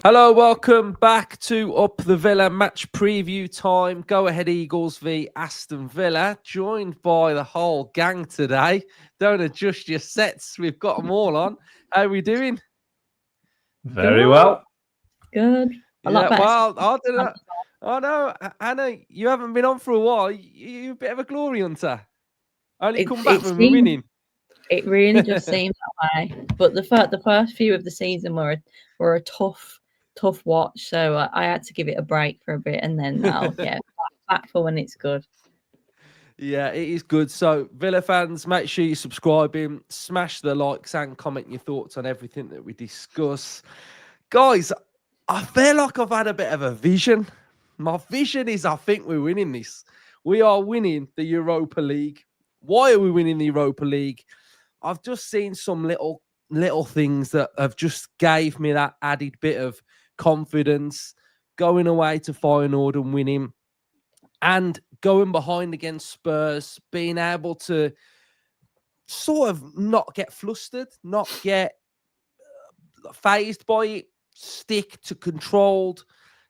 Hello, welcome back to Up the Villa match preview time. Go Ahead Eagles v Aston Villa, joined by the whole gang today. Don't adjust your sets, we've got them all on. How are we doing? Very well. Good. A lot better. Well, I don't know. Oh no, Anna, you haven't been on for a while. You're a bit of a glory hunter. Only come back when we're winning. It really just seems that way. But the first few of the season were a tough watch. So I had to give it a break for a bit, and then now, back for when it's good. Yeah, it is good. So, Villa fans, make sure you subscribe in, smash the likes and comment your thoughts on everything that we discuss. Guys, I feel like I've had a bit of a vision. My vision is I think we're winning this. We are winning the Europa League. Why are we winning the Europa League? I've just seen some little things that have just gave me that added bit of confidence. Going away to Feyenoord and winning, and going behind against Spurs, being able to sort of not get flustered, not get phased by it, stick to controlled,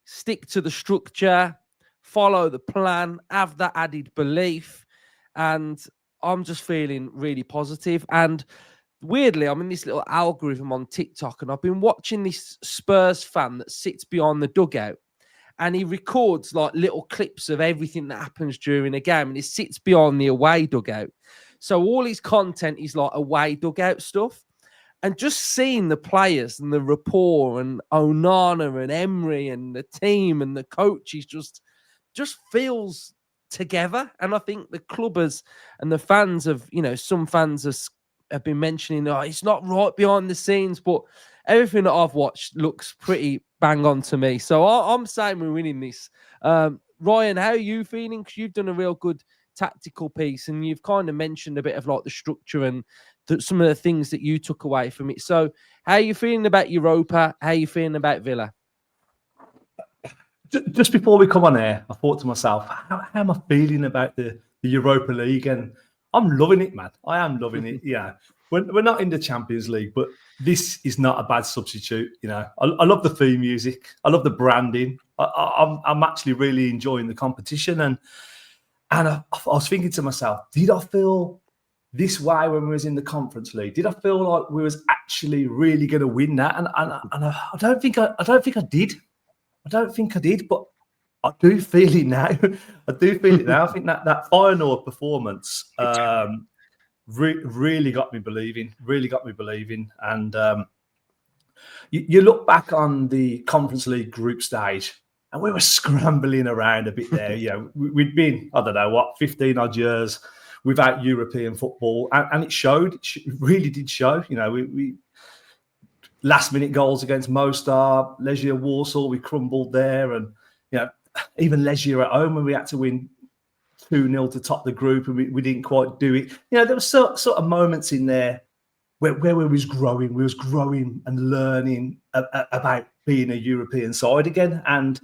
stick to the structure, follow the plan, have that added belief. And I'm just feeling really positive. And weirdly, I'm in this little algorithm on TikTok, and I've been watching this Spurs fan that sits behind the dugout, and he records like little clips of everything that happens during a game, and he sits behind the away dugout. So all his content is like away dugout stuff. And just seeing the players and the rapport and Onana and Emery and the team and the coaches just feels together. And I think the clubbers and the fans of, some fans have been mentioning, it's not right behind the scenes, but everything that I've watched looks pretty bang on to me. So I'm saying we're winning this. Ryan, how are you feeling? Because you've done a real good tactical piece, and you've kind of mentioned a bit of like the structure and some of the things that you took away from it. So how are you feeling about Europa? How are you feeling about Villa? Just before we come on air, I thought to myself, how am I feeling about the Europa League? And I'm loving it, man. I am loving it. Yeah. We're not in the Champions League, but this is not a bad substitute. I love the theme music. I love the branding. I'm actually really enjoying the competition. And I was thinking to myself, did I feel this way when we was in the Conference League? Did I feel like we was actually really going to win that? And I don't think I did. I don't think I did, but I do feel it now. I think that Feyenoord performance really got me believing. And you look back on the Conference League group stage, and we were scrambling around a bit there. We'd been, 15 odd years without European football, and it showed. It really did show. We last-minute goals against Mostar, Legia Warsaw, we crumbled there, and even Legia at home when we had to win 2-0 to top the group, and we didn't quite do it. There were sort of moments in there where we was growing. We was growing and learning about being a European side again, and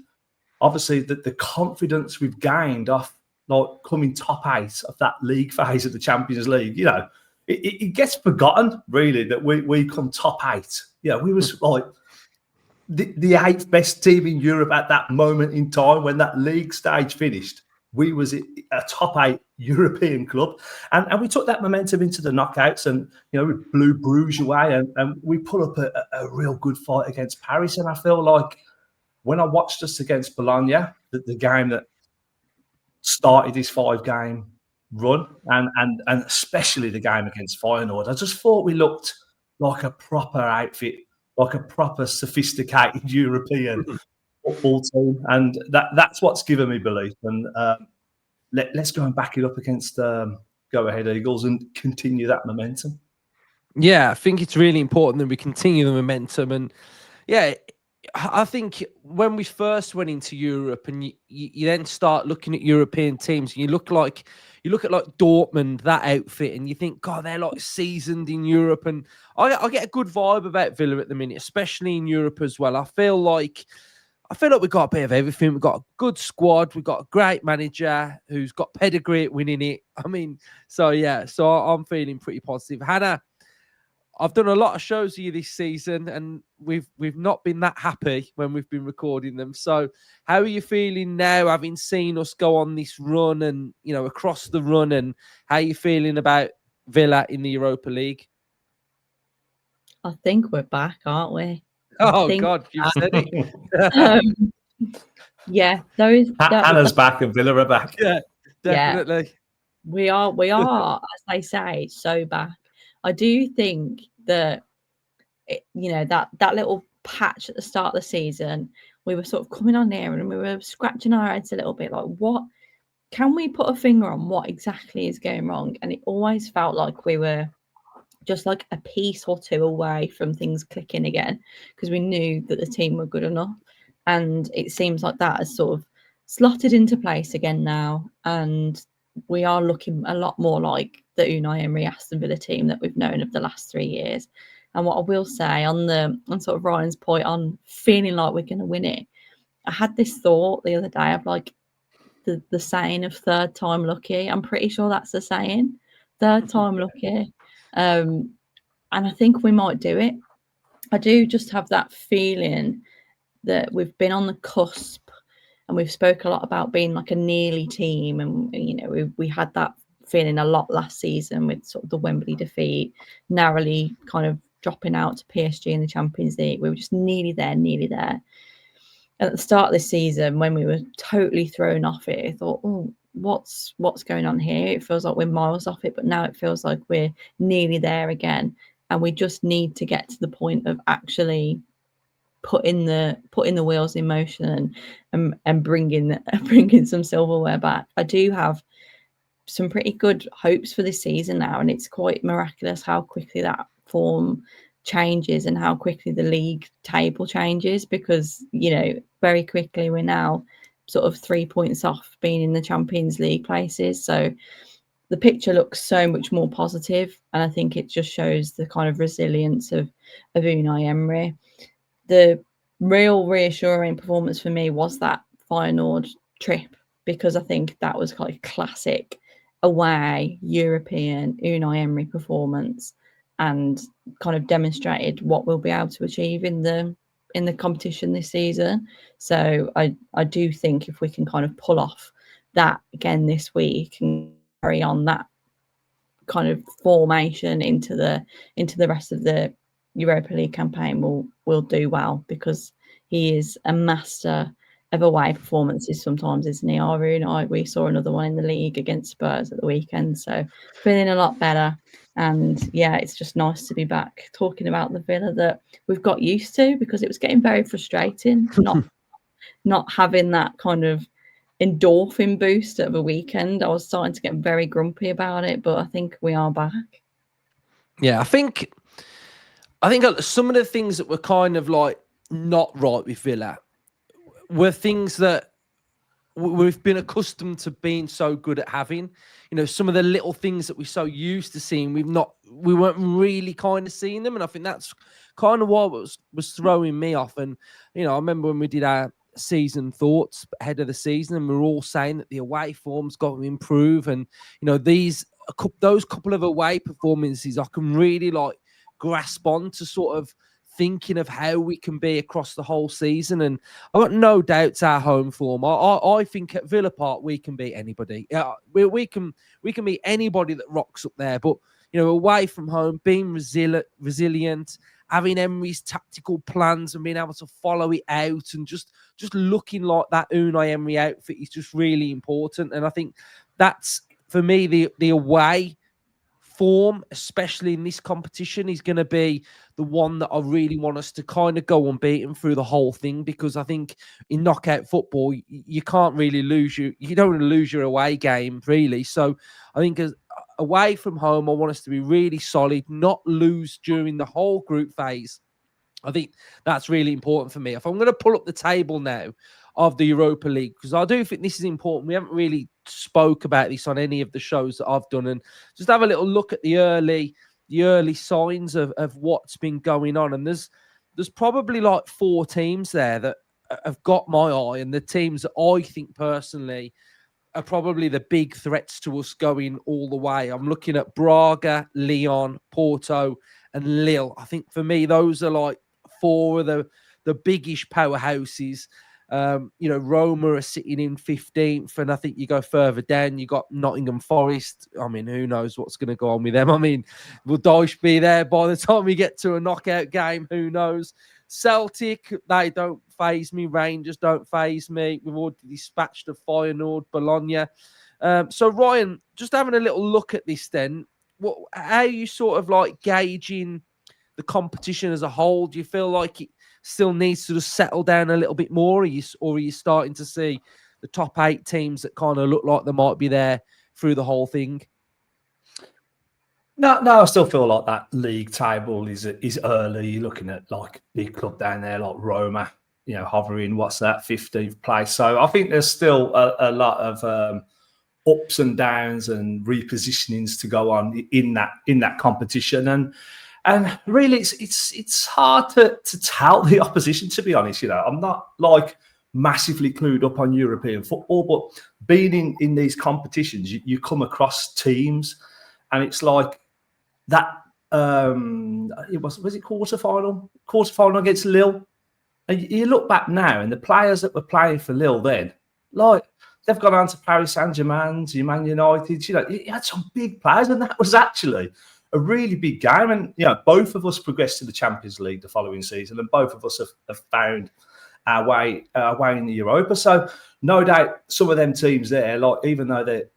obviously the confidence we've gained off like coming top 8 of that league phase of the Champions League. It gets forgotten, really, that we come top 8. We was like the 8th best team in Europe at that moment in time when that league stage finished. We was a top 8 European club. And we took that momentum into the knockouts, and, we blew Bruges away, and we put up a real good fight against Paris. And I feel like when I watched us against Bologna, the game that started this 5-game run, and especially the game against Feyenoord, I just thought we looked like a proper outfit, like a proper sophisticated European football team, and that's what's given me belief. And let's go and back it up against Go Ahead Eagles and continue that momentum. Yeah, I think it's really important that we continue the momentum. And yeah, I think when we first went into Europe, and you then start looking at European teams, and you look at like Dortmund, that outfit, and you think, God, they're like seasoned in Europe. And I get a good vibe about Villa at the minute, especially in Europe as well. I feel like we've got a bit of everything. We've got a good squad. We've got a great manager who's got pedigree at winning it. I mean, so I'm feeling pretty positive. Hannah, I've done a lot of shows with you this season, and we've not been that happy when we've been recording them. So, how are you feeling now, having seen us go on this run and across the run, and how are you feeling about Villa in the Europa League? I think we're back, aren't we? Oh God, you've said it. Yeah, Hannah's back and Villa are back. Yeah, definitely. Yeah, we are, as they say, so back. I do think that that little patch at the start of the season, we were sort of coming on there and we were scratching our heads a little bit, like, what can we put a finger on what exactly is going wrong? And it always felt like we were just like a piece or two away from things clicking again, because we knew that the team were good enough. And it seems like that has sort of slotted into place again now. And we are looking a lot more like the Unai Emery Aston Villa team that we've known of the last 3 years. And what I will say on sort of Ryan's point on feeling like we're going to win it, I had this thought the other day of like the saying of third time lucky. I'm pretty sure that's the saying, third time lucky. And I think we might do it. I do just have that feeling that we've been on the cusp, and we've spoke a lot about being like a nearly team, and we had that feeling a lot last season with sort of the Wembley defeat, narrowly kind of dropping out to PSG in the Champions League. We were just nearly there. And at the start of this season, when we were totally thrown off it, I thought, oh, what's going on here? It feels like we're miles off it, but now it feels like we're nearly there again. And we just need to get to the point of actually putting the wheels in motion and bringing some silverware back. I do have some pretty good hopes for this season now, and it's quite miraculous how quickly that form changes and how quickly the league table changes, because very quickly we're now sort of 3 points off being in the Champions League places. So the picture looks so much more positive, and I think it just shows the kind of resilience of Unai Emery. The real reassuring performance for me was that Feyenoord trip, because I think that was kind of classic away European Unai Emery performance, and kind of demonstrated what we'll be able to achieve in the competition this season. So I do think if we can kind of pull off that again this week and carry on that kind of formation into the rest of the Europa League campaign, will do well, because he is a master of away performances sometimes, isn't he, Arun? We saw another one in the league against Spurs at the weekend, so feeling a lot better. And yeah, it's just nice to be back talking about the Villa that we've got used to, because it was getting very frustrating not having that kind of endorphin boost of a weekend. I was starting to get very grumpy about it, but I think we are back. Yeah, I think some of the things that were kind of like not right with Villa were things that we've been accustomed to being so good at having. Some of the little things that we're so used to seeing, we weren't really kind of seeing them, and I think that's kind of what was throwing me off. And I remember when we did our season thoughts ahead of the season, and we were all saying that the away form's got to improve, and those couple of away performances I can really like grasp on to sort of thinking of how we can be across the whole season. And I've got no doubts our home form. I think at Villa Park we can beat anybody. We can beat anybody that rocks up there. But away from home, being resilient, having Emery's tactical plans and being able to follow it out, and just looking like that Unai Emery outfit is just really important. And I think that's, for me, the away form, especially in this competition, is going to be the one that I really want us to kind of go unbeaten through the whole thing, because I think in knockout football, you can't really you don't want to lose your away game, really. So I think as away from home, I want us to be really solid, not lose during the whole group phase. I think that's really important for me. If I'm going to pull up the table now of the Europa League, because I do think this is important. We haven't really spoke about this on any of the shows that I've done, and just have a little look at the early signs of what's been going on. And there's probably like 4 teams there that have got my eye, and the teams that I think personally are probably the big threats to us going all the way. I'm looking at Braga, Lyon, Porto, and Lille. I think for me, those are like four of the biggish powerhouses. Roma are sitting in 15th, and I think you go further down, you got Nottingham Forest. I mean, who knows what's going to go on with them? I mean, will Dyche be there by the time we get to a knockout game? Who knows? Celtic, they don't faze me. Rangers don't faze me. We've already dispatched the Feyenoord, Bologna. So, Ryan, just having a little look at this then, how are you sort of like gauging the competition as a whole? Do you feel like it still needs to just settle down a little bit more? Or are you starting to see the top 8 teams that kind of look like they might be there through the whole thing? No, I still feel like that league table is early. You're looking at like big club down there like Roma, hovering, 15th place. So I think there's still a lot of ups and downs and repositionings to go on in that competition. And really, it's hard to tell the opposition, to be honest. I'm not like massively clued up on European football, but being in these competitions, you come across teams, and it's like that. It was it quarterfinal against Lille, and you look back now, and the players that were playing for Lille then, like they've gone on to Paris Saint-Germain, to Man United. You had some big players, and that was actually a really big game. And both of us progressed to the Champions League the following season, and both of us have found our way in the Europa. So no doubt some of them teams there, like even though they're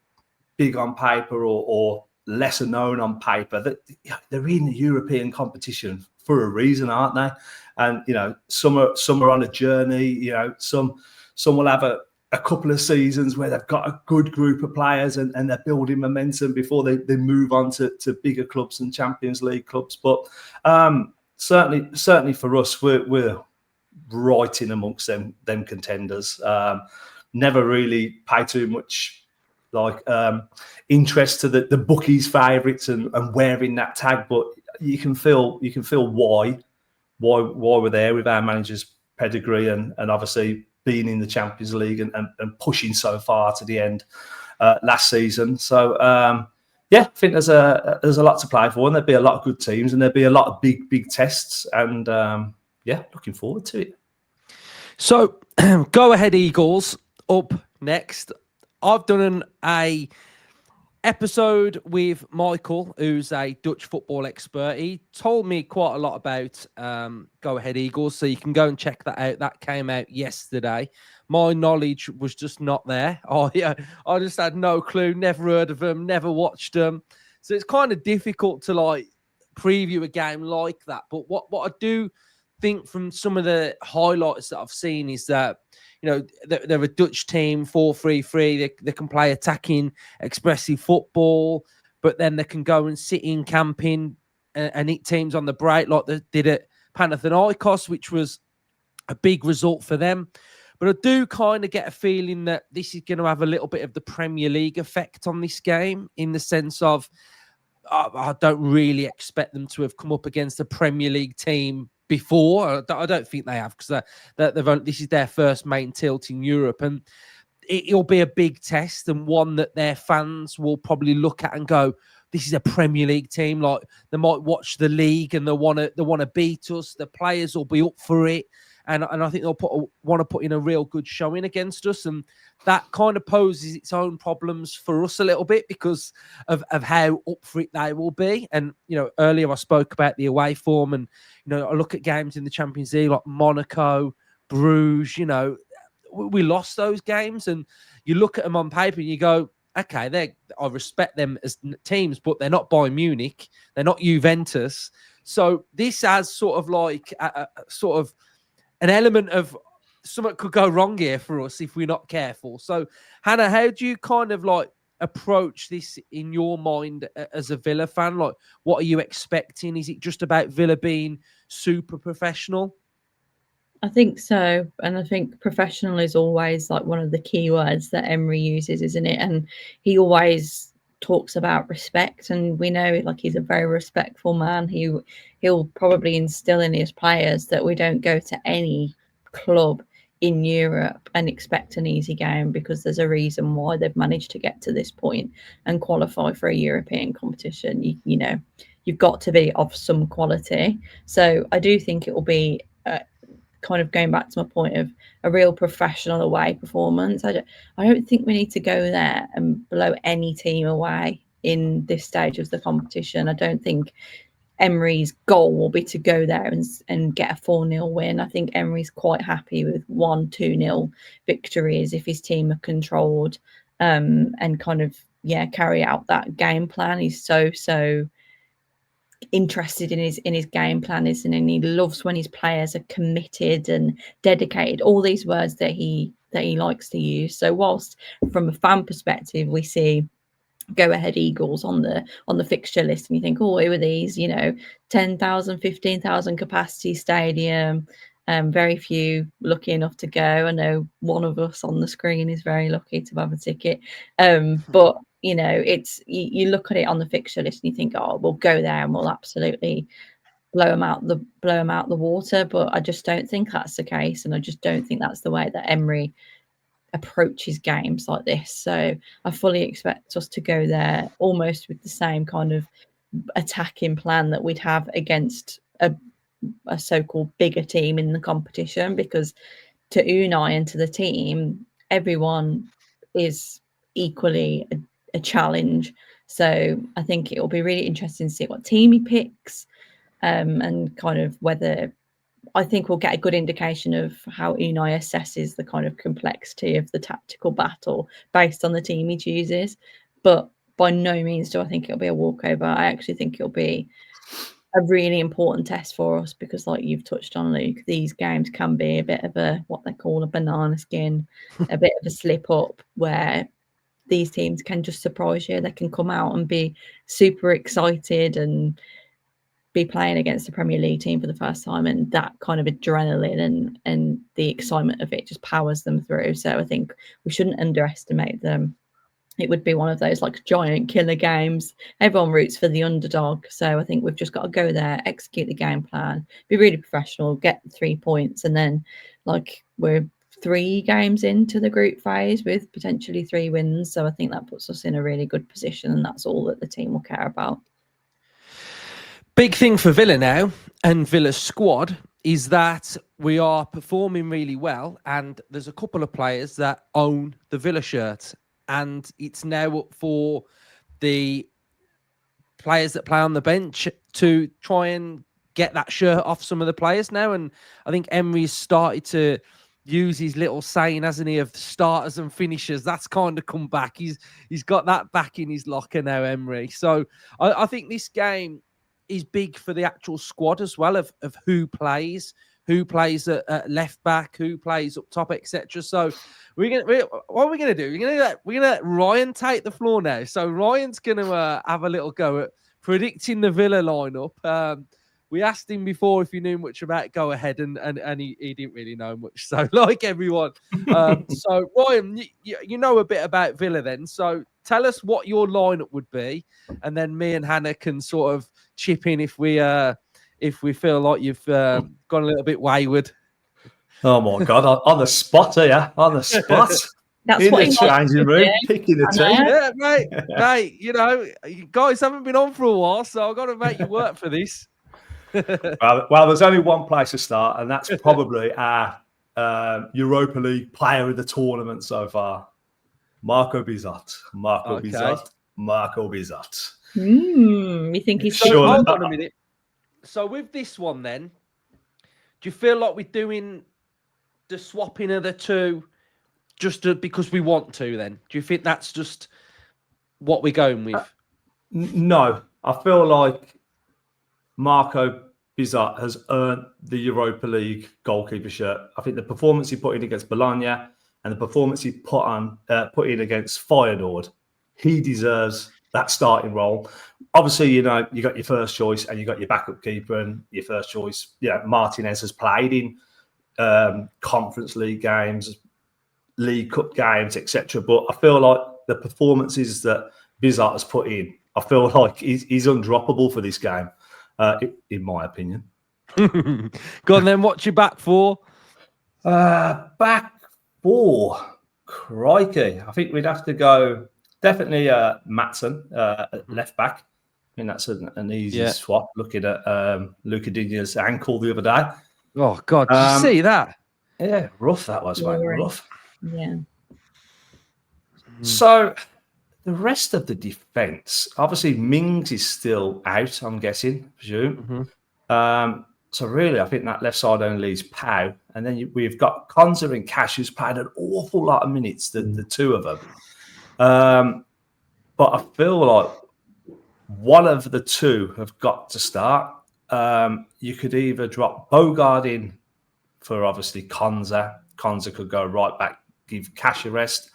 big on paper or lesser known on paper, that they're in the European competition for a reason, aren't they? And some are on a journey. Some will have a couple of seasons where they've got a good group of players and they're building momentum before they move on to bigger clubs and Champions League clubs. But certainly for us, we're right in amongst them contenders. Never really pay too much interest to the bookies' favourites and wearing that tag, but you can feel why we're there with our manager's pedigree and obviously being in the Champions League and pushing so far to the end last season. So I think there's a lot to play for, and there'll be a lot of good teams, and there'll be a lot of big tests, and looking forward to it. So go ahead, Eagles. Up next, I've done a episode with Michael, who's a Dutch football expert. He told me quite a lot about Go Ahead Eagles, so you can go and check that out. That came out yesterday. My knowledge was just not there. I just had no clue, never heard of them, never watched them. So it's kind of difficult to like preview a game like that. But what I do think from some of the highlights that I've seen is that they're a Dutch team, 4-3-3. They can play attacking, expressive football, but then they can go and sit in camping and hit teams on the break like they did at Panathinaikos, which was a big result for them. But I do kind of get a feeling that this is going to have a little bit of the Premier League effect on this game, in the sense of I don't really expect them to have come up against a Premier League team before. I don't think they have, because this is their first main tilt in Europe, and it'll be a big test, and one that their fans will probably look at and go, this is a Premier League team. Like, they might watch the league and they want to beat us. The players will be up for it, and I think they'll want to put in a real good showing against us, and that kind of poses its own problems for us a little bit because of how up for it they will be. And earlier I spoke about the away form, and I look at games in the Champions League like Monaco, Bruges. We lost those games, and you look at them on paper and you go, okay, I respect them as teams, but they're not Bayern Munich, they're not Juventus. So this has sort of like a sort of an element of something could go wrong here for us if we're not careful. So, Hannah, how do you kind of like approach this in your mind as a Villa fan? Like, what are you expecting? Is it just about Villa being super professional? I think so. And I think professional is always like one of the key words that Emery uses, isn't it? And he always talks about respect, and we know like he's a very respectful man. He'll probably instill in his players that we don't go to any club in Europe and expect an easy game, because there's a reason why they've managed to get to this point and qualify for a European competition. You know, you've got to be of some quality. So I do think it will be kind of going back to my point of a real professional away performance. I don't think we need to go there and blow any team away in this stage of the competition. I don't think Emery's goal will be to go there and get a 4-0 win. I think Emery's quite happy with 1-2-0 victories if his team are controlled, and kind of carry out that game plan. He's so interested in his game plan, isn't he? And he loves when his players are committed and dedicated, all these words that he likes to use. So whilst from a fan perspective we see go ahead Eagles on the fixture list and you think, oh, who are these, 10,000 15,000 capacity stadium, very few lucky enough to go. I know one of us on the screen is very lucky to have a ticket, but it's you look at it on the fixture list and you think, oh, we'll go there and we'll absolutely blow them out the water. But I just don't think that's the case, and I just don't think that's the way that Emery approaches games like this. So I fully expect us to go there almost with the same kind of attacking plan that we'd have against a so-called bigger team in the competition, because to Unai and to the team, everyone is equally a challenge. So I think it will be really interesting to see what team he picks, and kind of whether, I think we'll get a good indication of how Unai assesses the kind of complexity of the tactical battle based on the team he chooses. But by no means do I think it'll be a walkover. I actually think it'll be a really important test for us, because like you've touched on, Luke, these games can be a bit of a, what they call a banana skin, a bit of a slip up, where these teams can just surprise you. They can come out and be super excited and be playing against a Premier League team for the first time, and that kind of adrenaline and the excitement of it just powers them through. So I think we shouldn't underestimate them. It would be one of those like giant killer games. Everyone roots for the underdog. So I think we've just got to go there, execute the game plan, be really professional, get the 3 points, and then like we're 3 games into the group phase with potentially 3 wins. So I think that puts us in a really good position, and that's all that the team will care about. Big thing for Villa now and Villa's squad is that we are performing really well, and there's a couple of players that own the Villa shirt, and it's now up for the players that play on the bench to try and get that shirt off some of the players now. And I think Emery's started to use his little saying, hasn't he, of starters and finishers. That's kind of come back. He's got that back in his locker now, Emery. So I think this game is big for the actual squad as well, of who plays at left back, who plays up top, etc. So what are we gonna do? We're gonna let Ryan take the floor now. So Ryan's gonna have a little go at predicting the Villa lineup. We asked him before if he knew much about Go Ahead, and he didn't really know much. So like everyone, so Ryan, you know a bit about Villa then. So tell us what your lineup would be, and then me and Hannah can sort of chip in if we feel like you've gone a little bit wayward. Oh my God, on the spot here, on the spot. That's in what the changing room, picking the team. Yeah, mate, you guys haven't been on for a while, so I've got to make you work for this. Well, there's only one place to start, and that's probably our Europa League player of the tournament so far, Marco Bizot. Marco Bizot. You think he's so? Hold on a minute. So with this one, then, do you feel like we're doing the swapping of the two just because we want to? Then, do you think that's just what we're going with? No, I feel like Marco Bizot has earned the Europa League goalkeeper shirt. I think the performance he put in against Bologna and the performance he put in against Feyenoord, he deserves that starting role. Obviously, you got your first choice and you got your backup keeper, and your first choice, Martinez has played in Conference League games, League Cup games, etc. But I feel like the performances that Bizot has put in, I feel like he's undroppable for this game. In my opinion. Go on then, what's your back for? Back four. Crikey. I think we'd have to go definitely Matson at left back. I mean, that's an easy swap looking at Luca Digna's ankle the other day. Oh, God. Did you see that? Yeah, rough that was, mate. Rough. Yeah. So the rest of the defence, obviously Mings is still out, I'm guessing, presume. So really, I think that left side only leaves Pau. And then we've got Konza and Cash, who's played an awful lot of minutes, the two of them. But I feel like one of the two have got to start. You could either drop Bogard in for obviously Konza. Konza could go right back, give Cash a rest.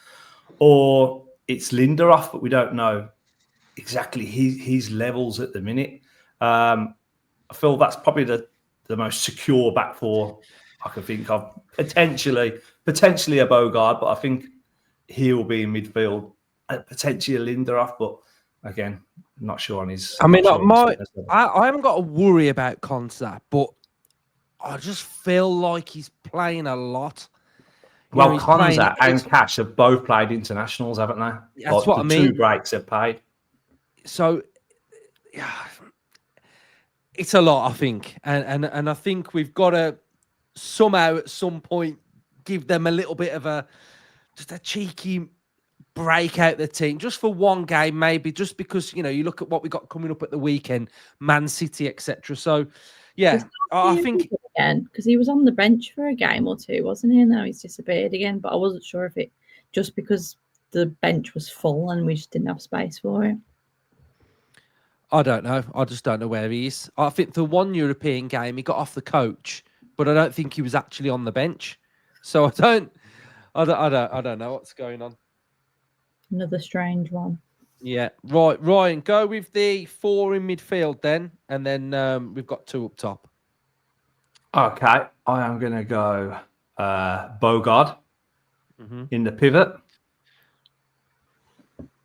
Or it's Lindelof, but we don't know exactly his levels at the minute. I feel that's probably the most secure back four I can think of. Potentially a Bogard, but I think he'll be in midfield. Potentially a Lindelof, but again, not sure on his. I mean, sure I haven't got to worry about Konza, but I just feel like he's playing a lot. Well, Konza and Cash have both played internationals, haven't they? That's what I mean. 2 breaks they've paid. So, yeah, it's a lot, I think, and I think we've got to somehow at some point give them a little bit of just a cheeky break out the team just for one game, maybe, just because you look at what we got coming up at the weekend, Man City, etc. So, yeah, I think again because he was on the bench for a game or two, wasn't he? And now he's disappeared again. But I wasn't sure if it just because the bench was full and we just didn't have space for him. I don't know. I just don't know where he is. I think the one European game he got off the coach, but I don't think he was actually on the bench. So I don't know what's going on. Another strange one. Yeah, right. Ryan, go with the 4 in midfield then, and then we've got 2 up top. Okay, I am going to go Bogard in the pivot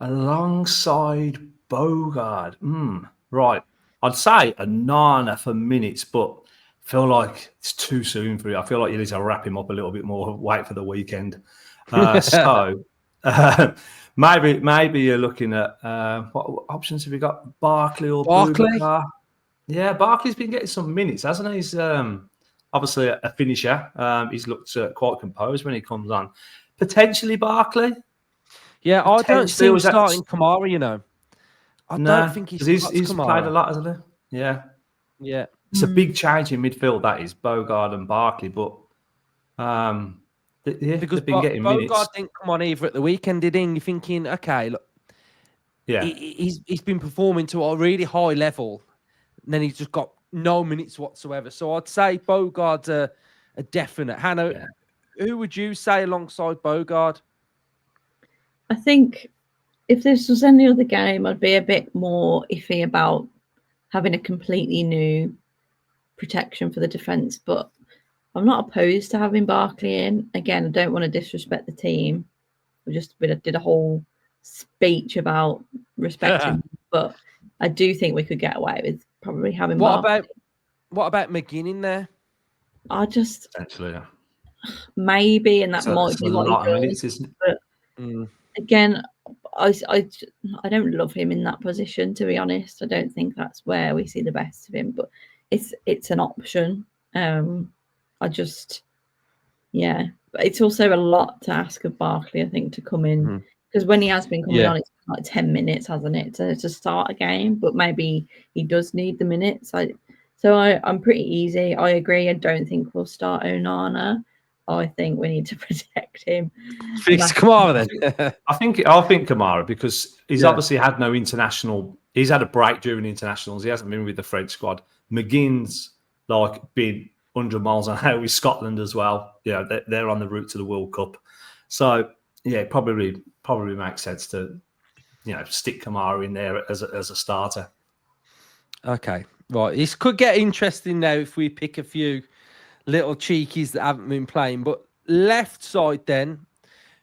alongside Bogard. Right, I'd say a Nana for minutes, but I feel like it's too soon for it. I feel like you need to wrap him up a little bit more. Wait for the weekend. Maybe you're looking at what options have you got? Barkley or Boubacar? Yeah, Barkley's been getting some minutes, hasn't he? He's obviously a finisher. He's looked quite composed when he comes on. Potentially Barkley. Yeah, I don't see him starting Kamara, I don't think he's played a lot, hasn't he? Yeah. Yeah. It's a big change in midfield, that is, Bogard and Barkley, but because they've been getting minutes. Bogard didn't come on either at the weekend, did he? And you're thinking, okay, look, he's been performing to a really high level, and then he's just got no minutes whatsoever. So I'd say Bogard's a definite. Hannah, who would you say alongside Bogard? I think if this was any other game, I'd be a bit more iffy about having a completely new protection for the defence, but I'm not opposed to having Barkley in. Again, I don't want to disrespect the team. We just did a whole speech about respecting, but I do think we could get away with probably having Barkley. What about McGinn in there? I just actually maybe, and that might be what he does. Isn't it? But again, I don't love him in that position, to be honest. I don't think that's where we see the best of him, but it's an option. But it's also a lot to ask of Barkley, I think, to come in, because when he has been coming on, it's like 10 minutes, hasn't it, to start a game, but maybe he does need the minutes. So I'm pretty easy. I agree. I don't think we'll start Onana. I think we need to protect him. Fix Kamara then. I think Kamara, because he's obviously had no international. He's had a break during internationals. He hasn't been with the French squad. McGinn's been 100 miles an hour with Scotland as well. Yeah, they're on the route to the World Cup. So yeah, probably makes sense to stick Kamara in there as a starter. Okay, right. This could get interesting now if we pick a few little cheekies that haven't been playing. But left side then,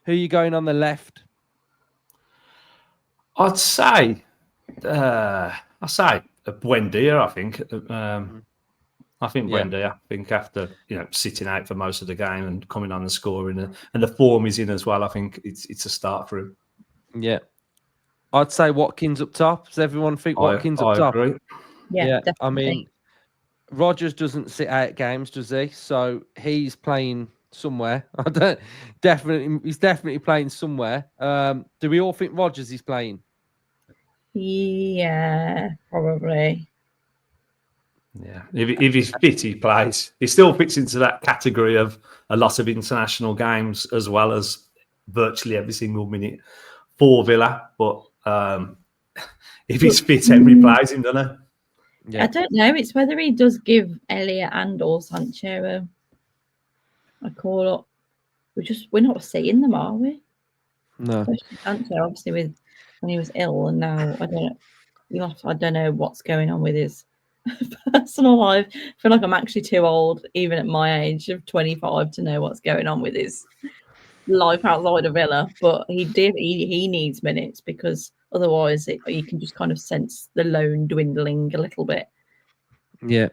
who are you going on the left? I'd say Buendia, I think. I think Yeah. Wendy, I think after sitting out for most of the game and coming on and scoring, and the form he's in as well, I think it's a start for him. Yeah. I'd say Watkins up top. Does everyone think Watkins up I top? agree. Yeah, definitely. I mean, Rodgers doesn't sit out games, does he? So he's playing somewhere. He's definitely playing somewhere. Do we all think Rodgers is playing? Yeah, probably. Yeah, if he's fit, he plays. He still fits into that category of a lot of international games as well as virtually every single minute for Villa. But if he's fit, Emery plays him, doesn't he? I don't know. It's whether he does give Elliot and or Sancho a call up. We're not seeing them, are we? No. Especially Sancho, obviously, when he was ill, and now I don't know what's going on with his personal life. I feel like I'm actually too old, even at my age of 25, to know what's going on with his life outside of Villa. But he needs minutes, because otherwise you can just kind of sense the loan dwindling a little bit. Yeah.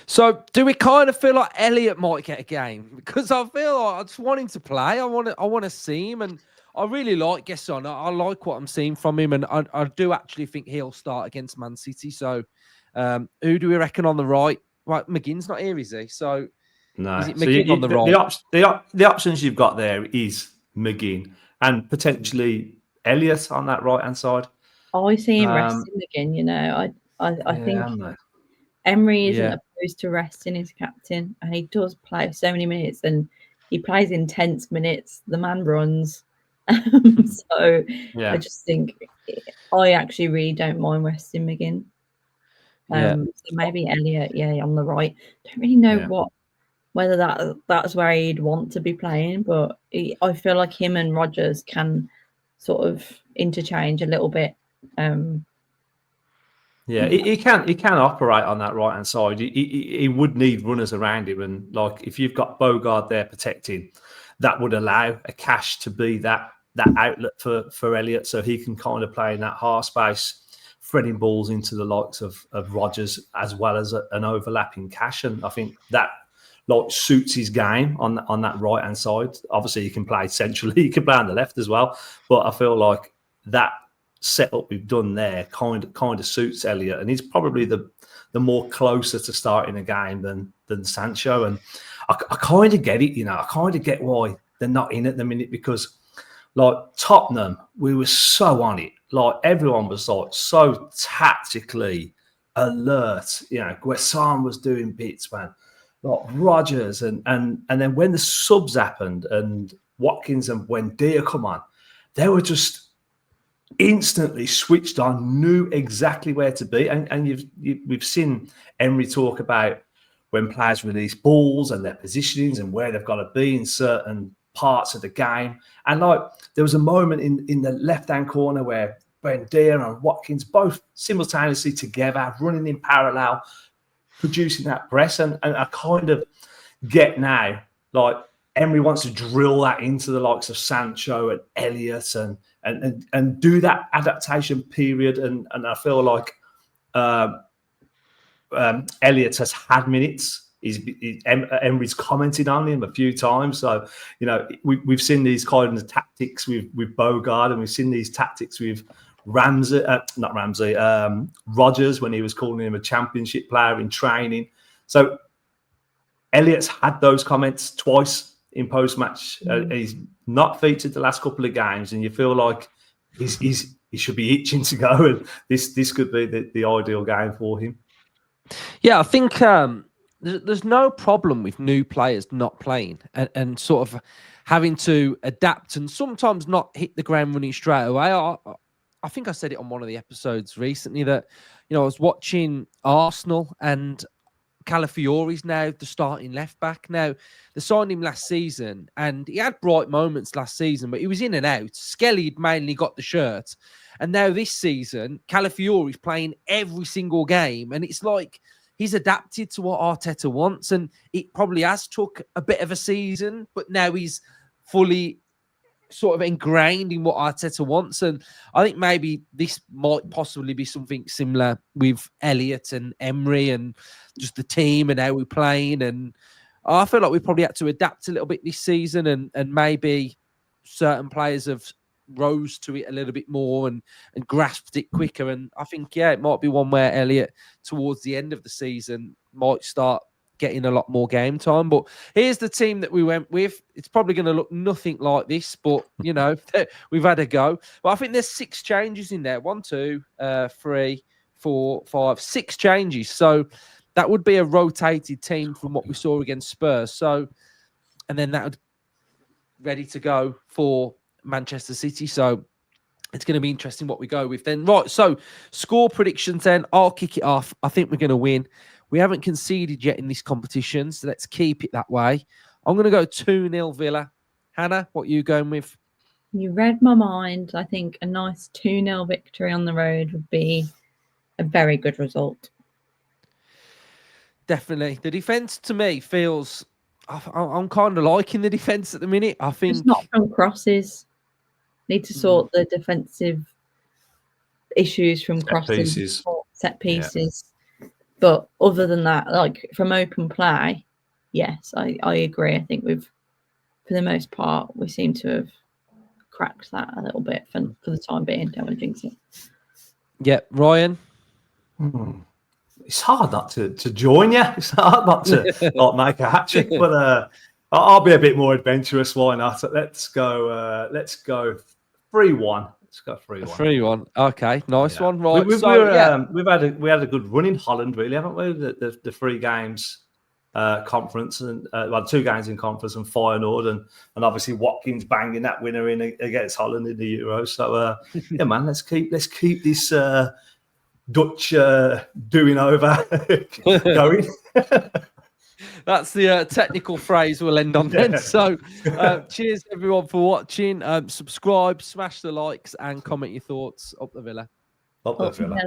So do we kind of feel like Elliot might get a game? Because I feel like I just want him to play. I want to see him, and I really like Gesson. I like what I'm seeing from him, and I do actually think he'll start against Man City. So who do we reckon on the right? Right, McGinn's not here, is he? So No. is it So McGinn on the right? the options you've got there is McGinn and potentially Elliot on that right hand side. I see him resting again. I think Emery isn't opposed to resting his captain, and he does play so many minutes, and he plays intense minutes. The man runs. So I just think I actually really don't mind resting McGinn. So maybe Elliot, on the right. Don't really know whether that's where he'd want to be playing, but I feel like him and Rodgers can sort of interchange a little bit. Yeah, he can operate on that right hand side. He would need runners around him, and like if you've got Bogard there protecting, that would allow a Cash to be that outlet for Elliot, so he can kind of play in that half space, threading balls into the likes of Rodgers as well as an overlapping Cash, and I think that suits his game on that right hand side. Obviously, he can play centrally, he can play on the left as well, but I feel like that setup we've done there kind of suits Elliot, and he's probably the more closer to starting a game than Sancho. And I kind of get it, I kind of get why they're not in at the minute, because like Tottenham, we were so on it, like everyone was like so tactically alert. Guessam was doing bits, man, like Rodgers, and then when the subs happened and Watkins and Buendia come on, they were just instantly switched on, knew exactly where to be, and we've seen Emery talk about when players release balls and their positionings and where they've got to be in certain parts of the game. And like there was a moment in the left-hand corner where Buendia and Watkins both simultaneously together, running in parallel, producing that press, and I kind of get now like Emery wants to drill that into the likes of Sancho and Elliot and do that adaptation period. And I feel like Elliot has had minutes. Emery's commented on him a few times. So, we've seen these kind of tactics with Bogard, and we've seen these tactics with Rodgers when he was calling him a championship player in training. So Elliot's had those comments twice in post-match. He's not featured the last couple of games, and you feel like he should be itching to go, and this could be the ideal game for him. Yeah, I think there's no problem with new players not playing and sort of having to adapt and sometimes not hit the ground running straight away. I think I said it on one of the episodes recently that, I was watching Arsenal, and Calafiori's now the starting left back. Now, they signed him last season, and he had bright moments last season, but he was in and out. Skelly mainly got the shirt. And now this season, Calafiori's playing every single game, and it's like he's adapted to what Arteta wants, and it probably has took a bit of a season, but now he's fully sort of ingrained in what Arteta wants. And I think maybe this might possibly be something similar with Elliott and Emery and just the team and how we're playing. And I feel like we probably had to adapt a little bit this season, and maybe certain players have rose to it a little bit more and grasped it quicker. And I think, yeah, it might be one where Elliott towards the end of the season might start getting a lot more game time. But here's the team that we went with. It's probably going to look nothing like this, but you know, we've had a go. But I think there's 6 changes in there. 1, 2, 3, 4, 5, 6 changes. So that would be a rotated team from what we saw against Spurs. So, and then that would ready to go for Manchester City. So it's going to be interesting what we go with then. Right, so score predictions then. I'll kick it off. I think we're going to win. We haven't conceded yet in this competition, so let's keep it that way. I'm going to go 2-0 Villa. Hannah, what are you going with? You read my mind. I think a nice 2-0 victory on the road would be a very good result. Definitely. The defence, to me, feels... I'm kind of liking the defence at the minute. I think... It's not from crosses. Need to sort the defensive issues from crosses, set pieces. Yeah. But other than that, like from open play, yes, I agree. I think for the most part, we seem to have cracked that a little bit for the time being. Don't want to jinx it. Yeah, Ryan. It's hard not to join you. It's hard not to not make a hat trick, but I'll be a bit more adventurous. Why not? Let's go 3-1. Let's go 3-1. 3-1. Okay, nice one. Right. We've had a good run in Holland, really, haven't we? The 3 games conference and 2 games in conference and Feyenoord and obviously Watkins banging that winner in against Holland in the Euros. So yeah, man, let's keep this Dutch doing over going. That's the technical phrase we'll end on then. So cheers everyone for watching. Subscribe, smash the likes and comment your thoughts. Up the Villa. Up the Villa.